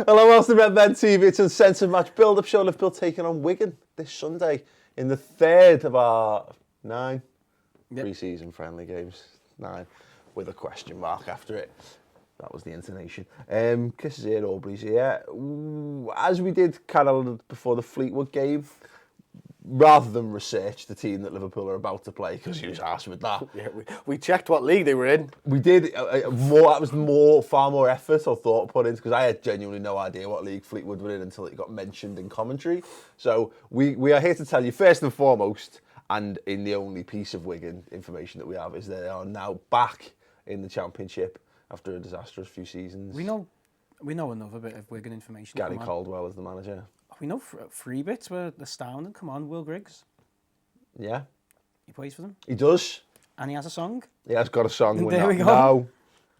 Hello, welcome to Redmen TV. It's Uncensored match build-up show. Liverpool taking on Wigan this Sunday in the third of our 9 pre-season friendly games. 9 with a question mark after it. That was the intonation. Chris is here, Aubrey's here. As we did kind of before the Fleetwood game, rather than research the team that Liverpool are about to play, because he was arsed with that. Yeah, we checked what league they were in. We did. That was far more effort or thought put into, because I had genuinely no idea what league Fleetwood were in until it got mentioned in commentary. So we are here to tell you, first and foremost, and in the only piece of Wigan information that we have, is they are now back in the Championship after a disastrous few seasons. We know another bit of Wigan information. Gary Caldwell is the manager. We know three bits were astounding. Come on, Will Griggs. Yeah. He plays for them. He does. And he has a song. He has got a song. There we go.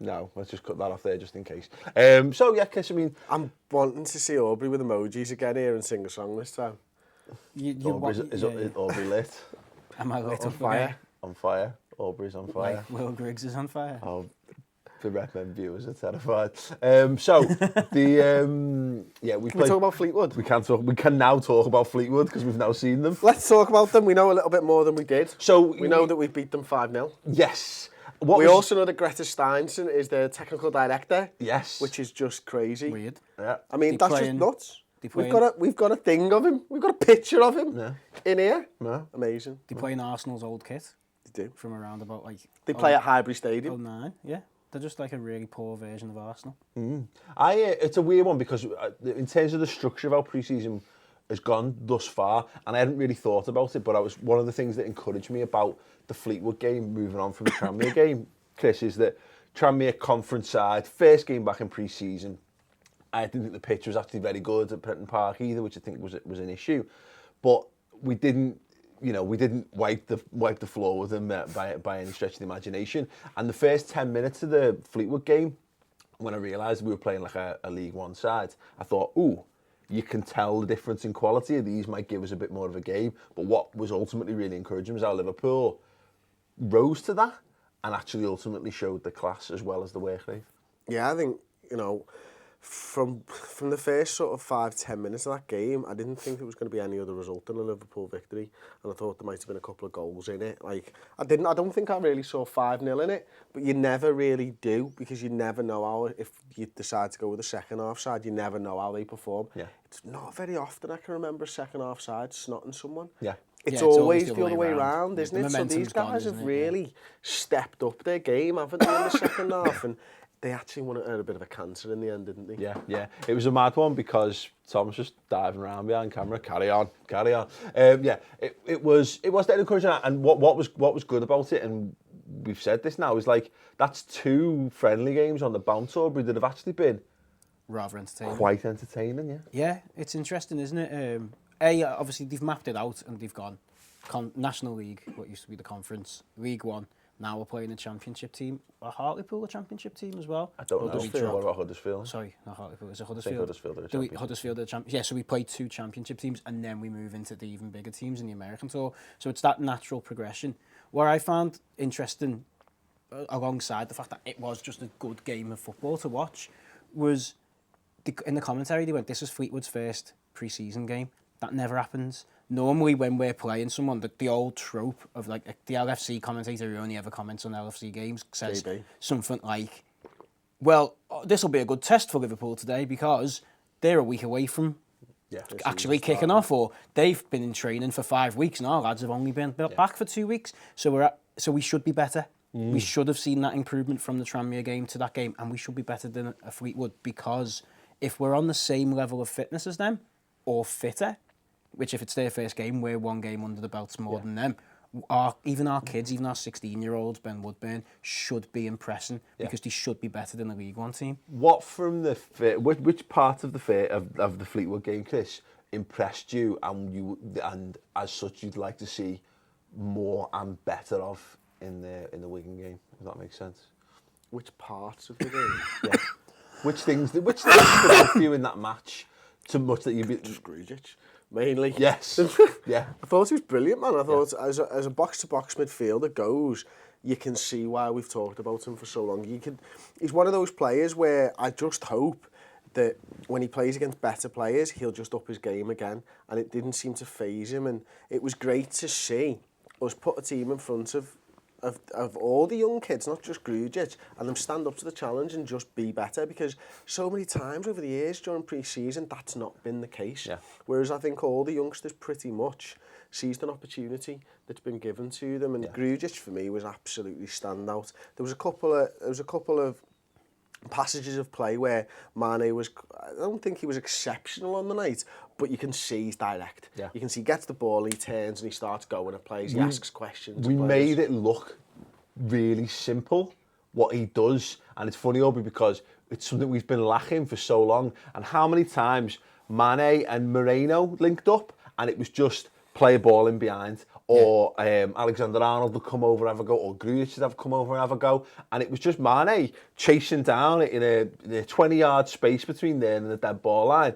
No, let's just cut that off there just in case. So yeah, Chris, I mean, I'm wanting to see Aubrey with emojis again here and sing a song this time. Is Aubrey lit? Am I lit on up fire? again? On fire. Aubrey's on fire. Like Will Griggs is on fire. Oh, the Redmen viewers are terrified. We talk about Fleetwood? We can now talk about Fleetwood because we've now seen them. Let's talk about them. We know a little bit more than we did. So we know that we beat them 5-0. Yes. We also know that Greta Steinson is the technical director. Yes. Which is just crazy. Weird. Yeah. I mean, that's just nuts. We've got a thing of him. We've got a picture of him in here. Yeah. Amazing. They play in Arsenal's old kit. They do. From around about like... They play at Highbury Stadium. 09, yeah. They're just like a really poor version of Arsenal. It's a weird one because in terms of the structure of our pre-season has gone thus far, and I hadn't really thought about it, but one of the things that encouraged me about the Fleetwood game, moving on from the Tranmere game, Chris, is that Tranmere conference side, first game back in pre-season, I didn't think the pitch was actually very good at Prenton Park either, which I think was an issue, but we didn't wipe the floor with them by any stretch of the imagination. And the first 10 minutes of the Fleetwood game, when I realised we were playing like a League One side, I thought, ooh, you can tell the difference in quality. These might give us a bit more of a game. But what was ultimately really encouraging was how Liverpool rose to that and actually ultimately showed the class as well as the work rate. Yeah, I think, from the first sort of 5-10 minutes of that game, I didn't think it was going to be any other result than a Liverpool victory, and I thought there might have been a couple of goals in it. I don't think I really saw 5-0 in it, but you never really do, because you never know how, if you decide to go with the second half side, you never know how they perform. Yeah. It's not very often I can remember a second half side snotting someone. Yeah. It's always the other way around, isn't it? So these guys have really stepped up their game, haven't they, in the second half, and they actually won it at a bit of a cancer in the end, didn't they? Yeah. It was a mad one because Tom's just diving around behind camera. Carry on. It was that encouraging. And what was good about it, and we've said this now, is like that's 2 friendly games on the bounce, Aubrey, that have actually been rather entertaining. Quite entertaining, yeah. Yeah, it's interesting, isn't it? Obviously they've mapped it out and they've gone National League, what used to be the Conference, League One. Now we're playing a Championship team. Are Hartlepool a Championship team as well? I don't know. What about Huddersfield? Sorry, not Hartlepool. Is it Huddersfield? I think Huddersfield are a Championship. Huddersfield are a Championship. Yeah, so we play 2 Championship teams and then we move into the even bigger teams in the American Tour. So it's that natural progression. What I found interesting, alongside the fact that it was just a good game of football to watch, was in the commentary they went, this was Fleetwood's first pre-season game. That never happens. Normally when we're playing someone, the old trope of like the LFC commentator who only ever comments on LFC games says something like, well, this will be a good test for Liverpool today because they're a week away from actually kicking off, or they've been in training for 5 weeks and our lads have only been back for 2 weeks. So we should be better. We should have seen that improvement from the Tranmere game to that game, and we should be better than a Fleetwood, because if we're on the same level of fitness as them, or fitter, which if it's their first game, we're 1 game under the belts more than them. Even our kids, even our 16-year-olds, Ben Woodburn, should be impressing because they should be better than the League One team. What from which part of the Fleetwood game, Chris, impressed you, and as such you'd like to see more and better of in the Wigan game? If that makes sense. Which parts of the game? Yeah. Which things stood out for you in that match? So much that you'd be just Grujic. Mainly. Yes. Yeah. I thought he was brilliant, man. I thought as a box-to-box midfielder goes, you can see why we've talked about him for so long. He's one of those players where I just hope that when he plays against better players, he'll just up his game again, and it didn't seem to faze him. And it was great to see us put a team in front of all the young kids, not just Grujic, and them stand up to the challenge and just be better, because so many times over the years during pre-season that's not been the case. Yeah. Whereas I think all the youngsters pretty much seized an opportunity that's been given to them, and Grujic for me was absolutely standout. There was a couple of passages of play where Mane was, I don't think he was exceptional on the night, but you can see he's direct. Yeah. You can see he gets the ball, he turns and he starts going at plays, he asks questions. We made it look really simple, what he does. And it's funny, Aubrey, because it's something we've been lacking for so long. And how many times Mane and Moreno linked up and it was just play a ball in behind, or Alexander-Arnold would come over and have a go, or Grujic would have come over and have a go, and it was just Mane chasing down in a 20-yard space between there and the dead ball line,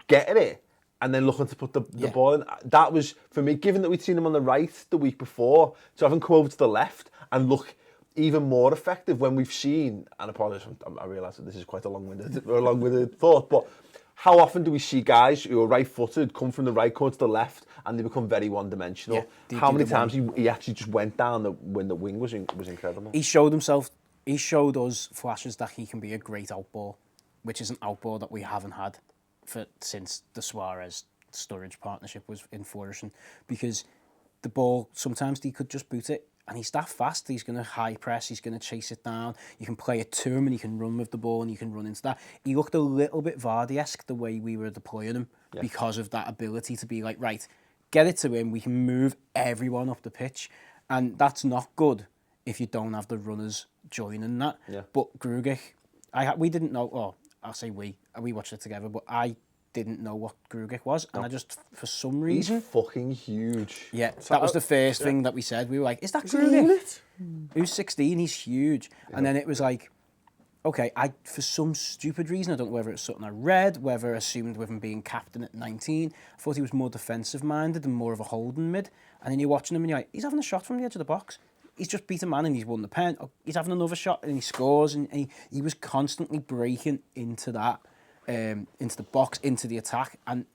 getting it, and then looking to put the ball in. That was, for me, given that we'd seen him on the right the week before, to have him come over to the left and look even more effective when we've seen, and apologies, I realise that this is quite a long-winded thought, but how often do we see guys who are right-footed come from the right corner to the left and they become very one-dimensional? Yeah, how many times he actually just went down when the wing was incredible. He showed us flashes that he can be a great outball, which is an outball that we haven't had since the Suarez-Sturridge partnership was in flourishing, because the ball, sometimes he could just boot it, and he's that fast. He's going to high press, he's going to chase it down. You can play it to him and he can run with the ball and you can run into that. He looked a little bit Vardy-esque the way we were deploying him, because of that ability to be like, right, get it to him, we can move everyone up the pitch. And that's not good if you don't have the runners joining that. Yeah. But Grujic, we didn't know, or I'll say we watched it together, but I didn't know what Grujic was, and I just, for some reason... He's fucking huge. Yeah, so that was the first thing that we said. We were like, is that Grujic? Who's 16, he's huge. Yeah. And then it was like, okay, for some stupid reason, I don't know whether it's something I read, whether I assumed with him being captain at 19, I thought he was more defensive-minded and more of a holding mid. And then you're watching him and you're like, he's having a shot from the edge of the box. He's just beat a man and he's won the pen. He's having another shot and he scores, and he was constantly breaking into that. Into the box, into the attack, and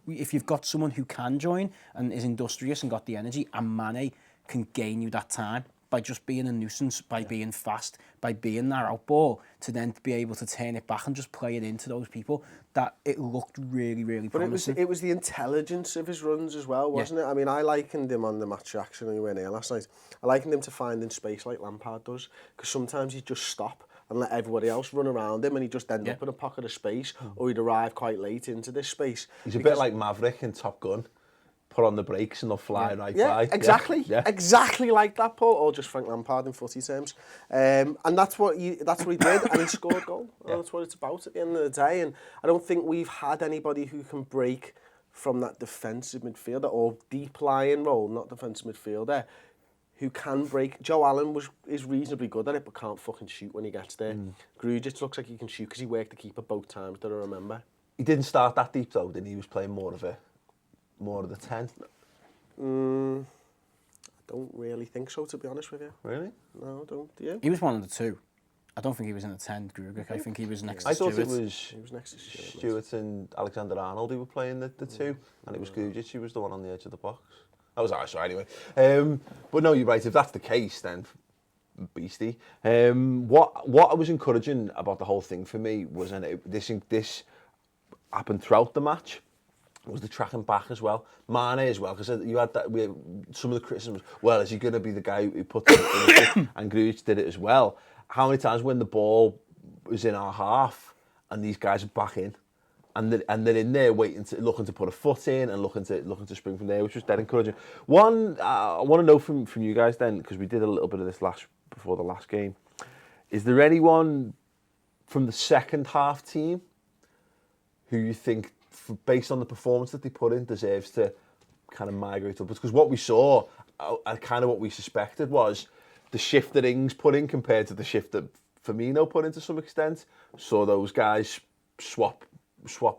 if you've got someone who can join and is industrious and got the energy, and Mane can gain you that time by just being a nuisance, by being fast, by being that outball, to then be able to turn it back and just play it into those people, that it looked really, really promising. But it was the intelligence of his runs as well, wasn't it? I mean, I likened him on the match reaction when he went here last night. I likened him to finding space like Lampard does, because sometimes he'd just stop and let everybody else run around him, and he'd just end up in a pocket of space, or he'd arrive quite late into this space. He's a bit like Maverick in Top Gun. Put on the brakes and they'll fly right by. Exactly. Yeah. Exactly like that, Paul, or just Frank Lampard in footy terms. And that's what he did, and he scored a goal. That's what it's about at the end of the day. And I don't think we've had anybody who can break from that defensive midfielder, or deep lying role, not defensive midfielder, who can break. Joe Allen is reasonably good at it, but can't fucking shoot when he gets there. Grujic looks like he can shoot because he worked the keeper both times that I remember. He didn't start that deep though, didn't he? He was playing more of the 10. I don't really think so, to be honest with you. Really? No, don't. Do you? He was one of the two. I don't think he was in the 10, Grujic. I think he was next to Stewart. Stewart. He was next to Stewart and Alexander-Arnold who were playing the two, and it was Grujic who was the one on the edge of the box. That was our anyway. But no, you're right. If that's the case, then beastie. What I was encouraging about the whole thing for me was, and this happened throughout the match, was the tracking back as well. Mane as well, because you had that. Some of the criticisms. Well, is he going to be the guy who put it in? And Grujic did it as well. How many times when the ball was in our half and these guys are back in, and they're in there looking to put a foot in and looking to spring from there, which was dead encouraging. One, I want to know from you guys then, because we did a little bit of this before the last game. Is there anyone from the second half team who you think, based on the performance that they put in, deserves to kind of migrate upwards? Because what we saw, and kind of what we suspected, was the shift that Ings put in compared to the shift that Firmino put in to some extent. So those guys swap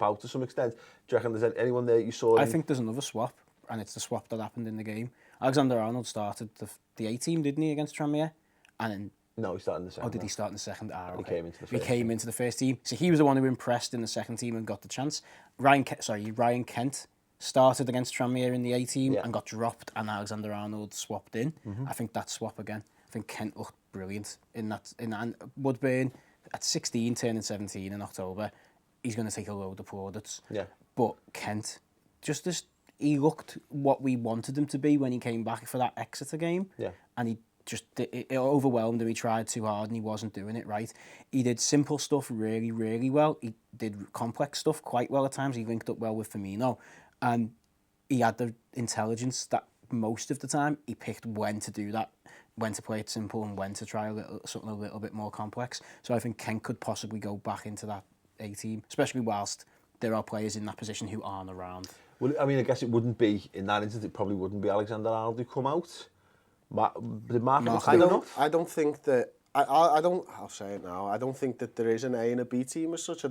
out to some extent. Do you reckon there's anyone there you saw? I think there's another swap, and it's the swap that happened in the game. Alexander-Arnold started the A-team, didn't he, against Tranmere? And then No, he started in the second. Or did he start in the second? He came into the first He came into the first team. So he was the one who impressed in the second team and got the chance. Ryan Kent started against Tranmere in the A team and got dropped, and Alexander-Arnold swapped in. I think that swap again. I think Kent looked brilliant in that. And Woodburn, at 16, turning 17 in October, he's going to take a load of plaudits. Yeah. But Kent, just as he looked what we wanted him to be when he came back for that Exeter game. Yeah. And he just, it overwhelmed him. He tried too hard and he wasn't doing it right. He did simple stuff really, really well. He did complex stuff quite well at times. He linked up well with Firmino. And he had the intelligence that most of the time he picked when to do that, when to play it simple and when to try something a little bit more complex. So I think Kent could possibly go back into that A team, especially whilst there are players in that position who aren't around. Well, I mean, I guess it wouldn't be, in that instance, it probably wouldn't be Alexander-Arnold who come out. Did Mark I don't think that, I'll say it now, I don't think that there is an A and a B team as such.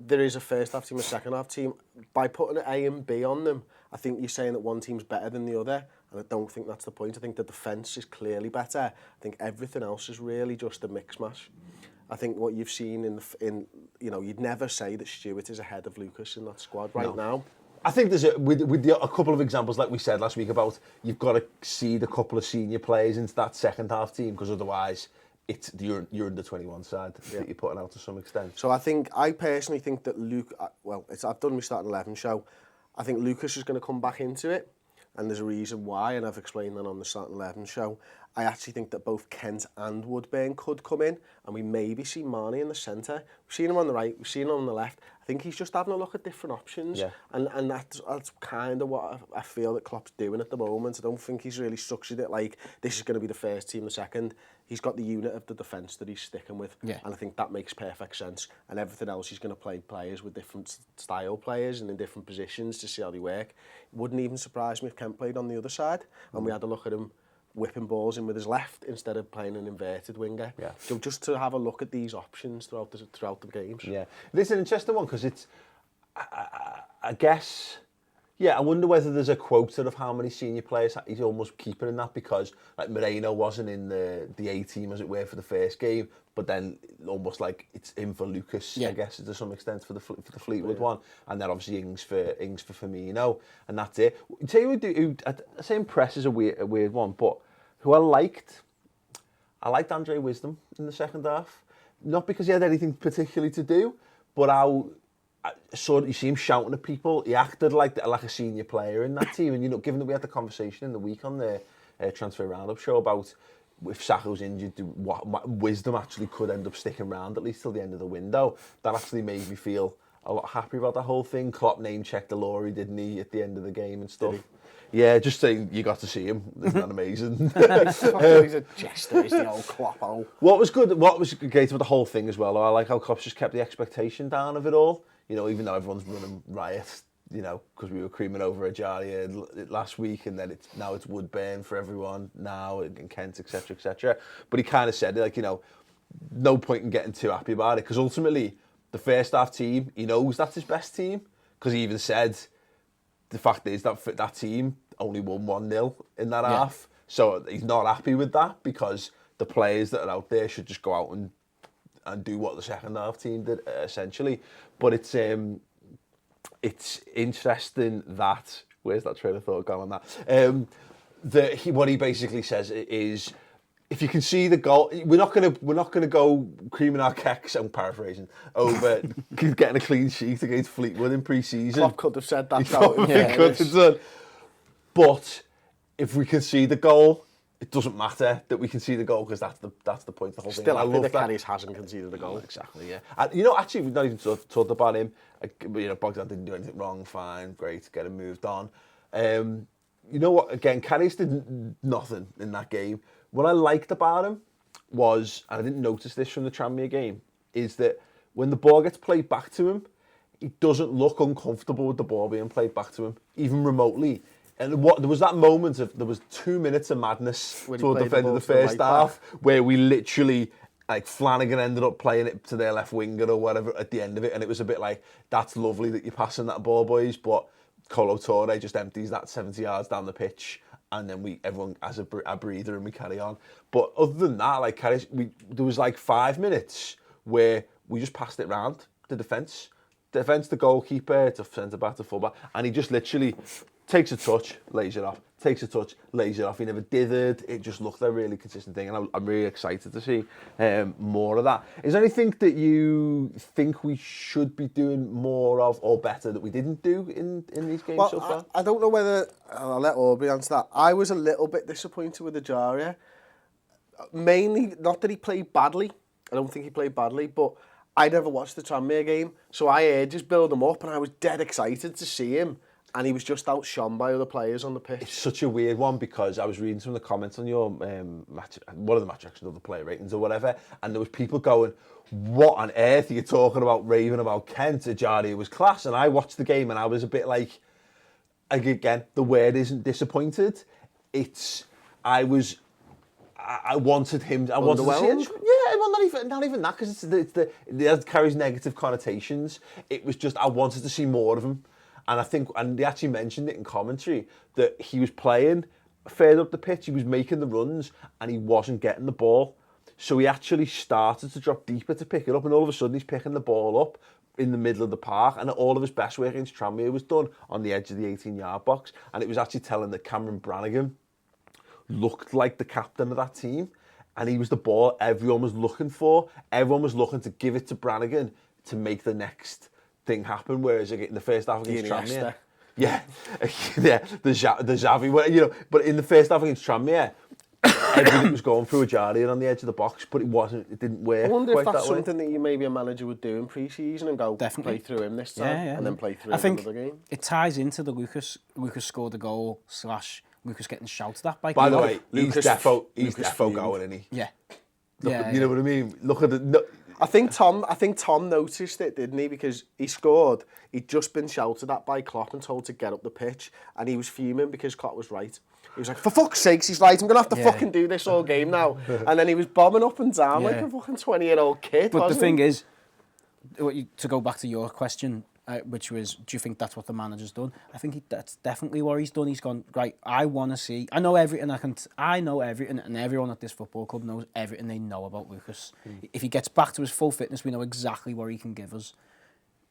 There is a first half team, a second half team. By putting an A and B on them, I think you're saying that one team's better than the other, and I don't think that's the point. I think the defence is clearly better. I think everything else is really just a mix match. I think what you've seen you'd never say that Stewart is ahead of Lucas in that squad now. I think there's with a couple of examples, like we said last week, about you've got to seed a couple of senior players into that second half team, because otherwise it's you're under 21 side that you're putting out to some extent. So I personally think that I've done my starting 11 show. I think Lucas is going to come back into it, and there's a reason why, and I've explained that on the starting 11 show. I actually think that both Kent and Woodburn could come in, and we maybe see Marnie in the centre. We've seen him on the right, we've seen him on the left. I think he's just having a look at different options, and that's kind of what I feel that Klopp's doing at the moment. I don't think he's really structured it like this is going to be the first team, the second. He's got the unit of the defence that he's sticking with, and I think that makes perfect sense. And everything else, he's going to play players with different style players and in different positions to see how they work. It wouldn't even surprise me if Kent played on the other side, and we had a look at him whipping balls in with his left instead of playing an inverted winger. So just to have a look at these options throughout the games. Yeah, this is an interesting one because it's, I guess, I wonder whether there's a quota of how many senior players he's almost keeping in that, because like Moreno wasn't in the A team, as it were, for the first game, but then almost like it's in for Lucas, I guess, to some extent for the Fleetwood one, and then obviously Ings for Firmino, and that's it. I'll tell you who I say impress is a weird one, but who I liked Andre Wisdom in the second half, not because he had anything particularly to do, but how you see him shouting at people. He acted like a senior player in that team, and given that we had the conversation in the week on the Transfer Roundup show about if Sakho's injured, what Wisdom actually could end up sticking around at least till the end of the window. That actually made me feel a lot happy about the whole thing. Klopp name-checked Laurie, didn't he, at the end of the game and stuff. Yeah, just saying you got to see him. Isn't that amazing? He's a jester, he's the old Klopp. What was great about the whole thing as well, I like how Klopp's just kept the expectation down of it all. Even though everyone's running riot, because we were creaming over Ajaria last week, and then now it's Woodburn for everyone now, and Kent, etc., etc. But he kind of said it, no point in getting too happy about it, because ultimately, the first half team, he knows that's his best team, because he even said, the fact is that team only won 1-0 in that half, so he's not happy with that, because the players that are out there should just go out and do what the second half team did, essentially. But it's interesting that, where's that train of thought gone on that? What he basically says is, if you can see the goal, we're not gonna go creaming our kecks, I'm paraphrasing, over getting a clean sheet against Fleetwood in pre-season. Klopp could have said that. Could have done. But if we can see the goal, it doesn't matter that we can see the goal, because that's the point of the whole thing. Still, I love that Karius hasn't conceded the goal. Exactly, yeah. Actually, we've not even talked about him. Bogdan didn't do anything wrong. Fine, great, get him moved on. You know what? Again, Karius did nothing in that game. What I liked about him was, and I didn't notice this from the Tranmere game, is that when the ball gets played back to him, he doesn't look uncomfortable with the ball being played back to him, even remotely. And there was that moment there was 2 minutes of madness toward the end of the first half, where we literally, like, Flanagan ended up playing it to their left winger or whatever at the end of it, and it was a bit like, that's lovely that you're passing that ball, boys, but Colo Touré just empties that 70 yards down the pitch, and then everyone has a breather and we carry on. But other than that, like Karius, there was like 5 minutes where we just passed it round the defence, the goalkeeper, to centre back, to full back, and he just literally takes a touch, lays it off, takes a touch, lays it off. He never dithered. It just looked a really consistent thing, and I'm really excited to see more of that. Is there anything that you think we should be doing more of or better that we didn't do in these games so far? I don't know whether... I'll let Aubrey answer that. I was a little bit disappointed with Ajaria. Mainly, not that he played badly. I don't think he played badly, but I never watched the Tranmere game, so I heard just build him up, and I was dead excited to see him. And he was just outshone by other players on the pitch. It's such a weird one because I was reading some of the comments on your one of the match actions of the player ratings or whatever, and there was people going, "What on earth are you talking about, raving about Kent? Ajaria was class." And I watched the game and I was a bit like, again, the word isn't disappointed. I wanted him. I wanted to see it. Yeah, well, not even that, because it carries negative connotations. It was just I wanted to see more of him. And they actually mentioned it in commentary that he was playing further up the pitch, he was making the runs, and he wasn't getting the ball. So he actually started to drop deeper to pick it up, and all of a sudden he's picking the ball up in the middle of the park, and all of his best work against Tranmere was done on the edge of the 18-yard box. And it was actually telling that Cameron Brannigan looked like the captain of that team, and he was the ball everyone was looking for. Everyone was looking to give it to Brannigan to make the next thing happen, whereas in the first half against Tranmere, the Xavi, but in the first half against Tranmere, everything was going through Ajaria on the edge of the box, but it didn't work. I wonder quite if that's that way. something that maybe a manager would do in pre-season and go play through him this time, and then play through him another game. It ties into the Lucas scored a goal / Lucas getting shouted at by. By the way, he's defo going, isn't he? Yeah. You know what I mean? Look at the. I think Tom noticed it, didn't he? Because he scored. He'd just been shouted at by Klopp and told to get up the pitch, and he was fuming because Klopp was right. He was like, "For fuck's sakes, he's right. I'm gonna have to fucking do this all game now." And then he was bombing up and down like a fucking 20-year-old kid. But the thing is, to go back to your question, which was, do you think that's what the manager's done? I think that's definitely what he's done. He's gone, right, I want to see... I know everything, and everyone at this football club knows everything they know about Lucas. If he gets back to his full fitness, we know exactly what he can give us.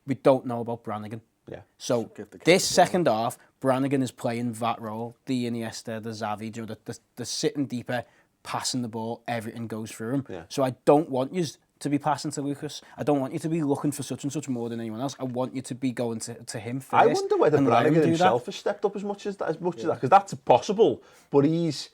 We don't know about Brannigan. Yeah. So this second half, Brannigan is playing that role, the Iniesta, the Xavi, the sitting deeper, passing the ball, everything goes through him. Yeah. So I don't want you to be passing to Lucas. I don't want you to be looking for such and such more than anyone else. I want you to be going to him first. I wonder whether Brannigan himself has stepped up as much as that, because that's possible. But Ajari's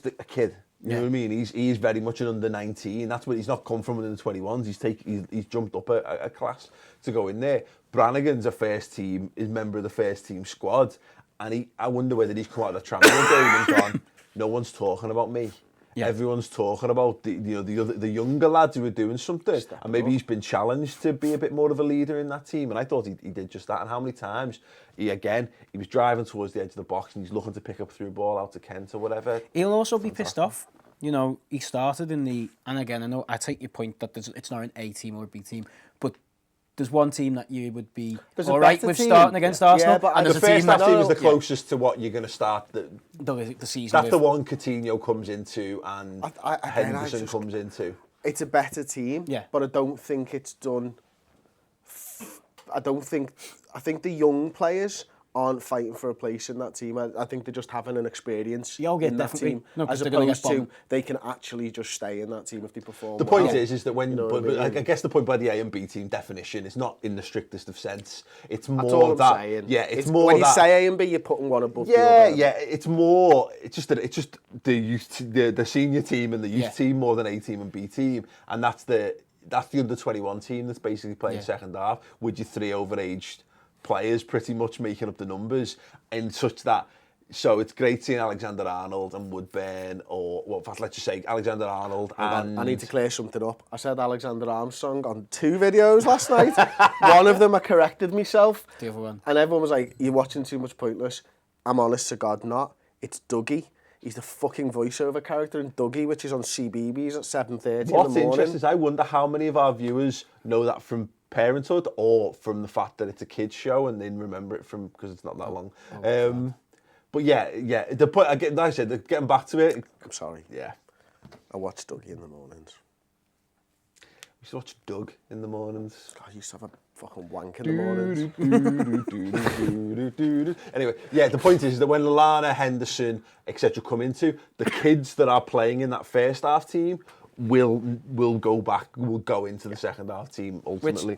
a kid. You know what I mean? He's very much an under 19. That's what he's not come from within the 21s. He's jumped up a class to go in there. Brannigan's is member of the first team squad, and I wonder whether he's come out of the Tranmere game and gone, no one's talking about me. Yeah. Everyone's talking about the younger lads who are doing something, and maybe he's been challenged to be a bit more of a leader in that team. And I thought he did just that. And how many times he was driving towards the edge of the box and he's looking to pick up through ball out to Kent or whatever. He'll also be pissed off. He started and again, I know I take your point that it's not an A team or a B team, but there's one team that you would be all right with starting against Arsenal. Yeah, but the first half team is the closest to what you're going to start the season. That's the one Coutinho comes into and Henderson comes into. It's a better team, but I don't think it's done. I think the young players aren't fighting for a place in that team. I think they're just having an experience in that team, as opposed to they can actually just stay in that team if they perform. The point is that when, I guess the point by the A and B team definition is not in the strictest of sense. It's more that's all that. I'm saying. Yeah, it's more when that. You say A and B, you're putting one above the other. Yeah, it's more. It's just the youth, the senior team and the youth team more than A team and B team, and that's the under 21 team that's basically playing second half with your 3 overaged players pretty much making up the numbers, and such that. So it's great seeing Alexander-Arnold and Woodburn, let's just say Alexander-Arnold and... I need to clear something up. I said Alexander-Armstrong on 2 videos last night. One of them I corrected myself. The other one. And everyone was like, you're watching too much Pointless. I'm honest to God not. It's Dougie. He's the fucking voiceover character in Dougie, which is on CBeebies at 7:30 in the morning. What's interesting is I wonder how many of our viewers know that from parenthood or from the fact that it's a kids show and then remember it from because it's not that long. But yeah, the point, like I said, getting back to it. I'm sorry. Yeah. I watch Dougie in the mornings. We used to watch Doug in the mornings. God, I used to have a fucking wank in the mornings. Anyway, yeah, the point is that when Lallana, Henderson, etc. come into, the kids that are playing in that first half team will go into the second half team ultimately.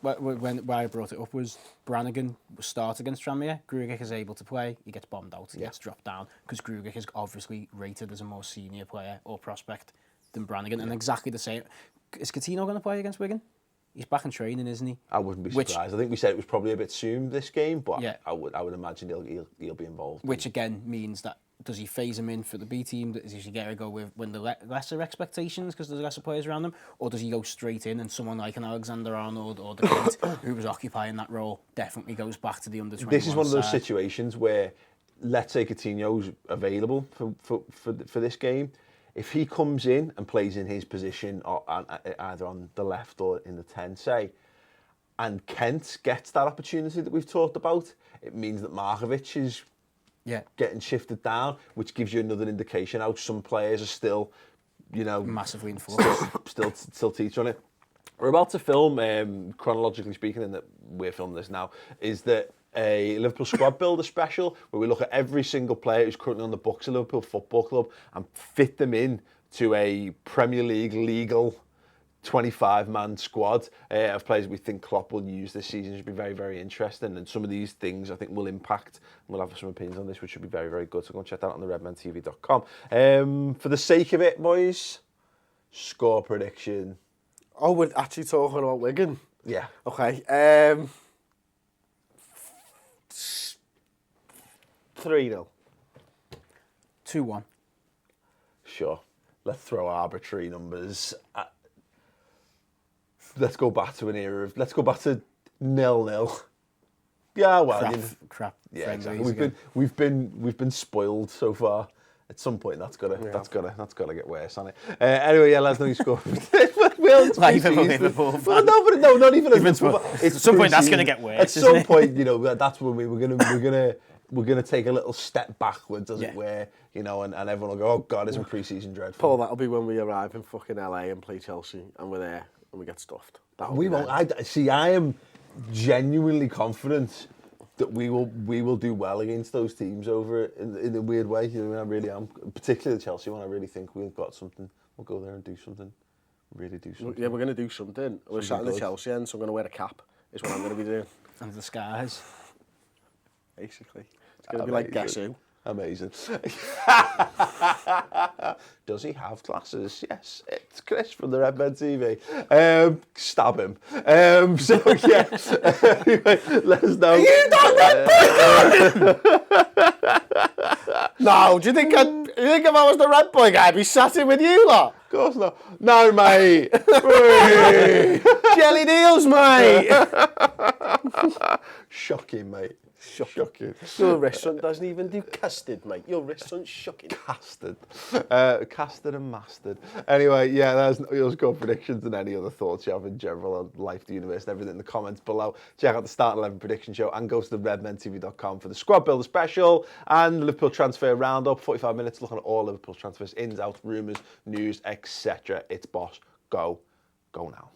Why I brought it up was Brannigan was start against Tranmere. Grujic is able to play. He gets bombed out. He gets dropped down because Grujic is obviously rated as a more senior player or prospect than Brannigan, and exactly the same. Is Coutinho going to play against Wigan? He's back in training, isn't he? I wouldn't be surprised. I think we said it was probably a bit soon this game, but yeah. I would imagine he'll be involved. Which again means that does he phase him in for the B team? Does he get to go with when the lesser expectations because there's lesser players around them, or does he go straight in and someone like an Alexander-Arnold or the kid who was occupying that role definitely goes back to the under-21 This is one of those side? situations where, let's say Coutinho's available for this game. If he comes in and plays in his position, or either on the left or in the 10, say, and Kent gets that opportunity that we've talked about, it means that Markovic is getting shifted down, which gives you another indication how some players are still, massively in force. still teach on it. We're about to film, chronologically speaking, and that we're filming this now, is that a Liverpool squad builder special where we look at every single player who's currently on the books of Liverpool Football Club and fit them in to a Premier League legal 25-man squad of players we think Klopp will use this season. It should be very, very interesting, and some of these things I think will impact. We'll have some opinions on this, which should be very, very good. So go and check that out on the redmentv.com. For the sake of it, boys, score prediction. Oh, we're actually talking about Wigan? Yeah. Okay. 3-0. 2-1. Sure. Let's throw arbitrary numbers. Let's go back to an era of. Let's go back to 0-0. Yeah, well, crap. Yeah, exactly. We've been spoiled so far. At some point, that's gotta get worse, hasn't it? Anyway, yeah, let us know you score. Liverpool. Well, no, not even. At some point, that's gonna get worse. At some point, that's when we're gonna take a little step backwards, as it were, and everyone will go, "Oh God, isn't pre-season dreadful?" Paul, that'll be when we arrive in fucking LA and play Chelsea, and we're there and we get stuffed. We won't. I am genuinely confident that we will do well against those teams over in a weird way. I really am, particularly the Chelsea one. I really think we've got something. We'll go there and do something. Really do something. Yeah, we're going to do something. We're sat in the Chelsea end, so I'm going to wear a cap. Is what I'm going to be doing. And the skies. Basically, it's going to be like Guess Who. Amazing. Does he have glasses? Yes, it's Chris from the Redmen TV. Stab him. So yeah. Anyway, let us know. Are you not Red No, do you think if I was the Red Boy guy, I'd be sat in with you lot? Of course not. No, mate. Jelly deals, mate. Shocking, mate. Shocking. Your restaurant doesn't even do custard, mate. Your restaurant's shocking. Custard. Custard and mustard. Anyway, yeah, there's your score predictions and any other thoughts you have in general on life, the universe, and everything in the comments below. Check out the Start 11 prediction show and go to the redmentv.com for the squad builder special and the Liverpool transfer roundup. 45 minutes looking at all Liverpool transfers, ins, outs, rumours, news, etc. It's boss. Go now.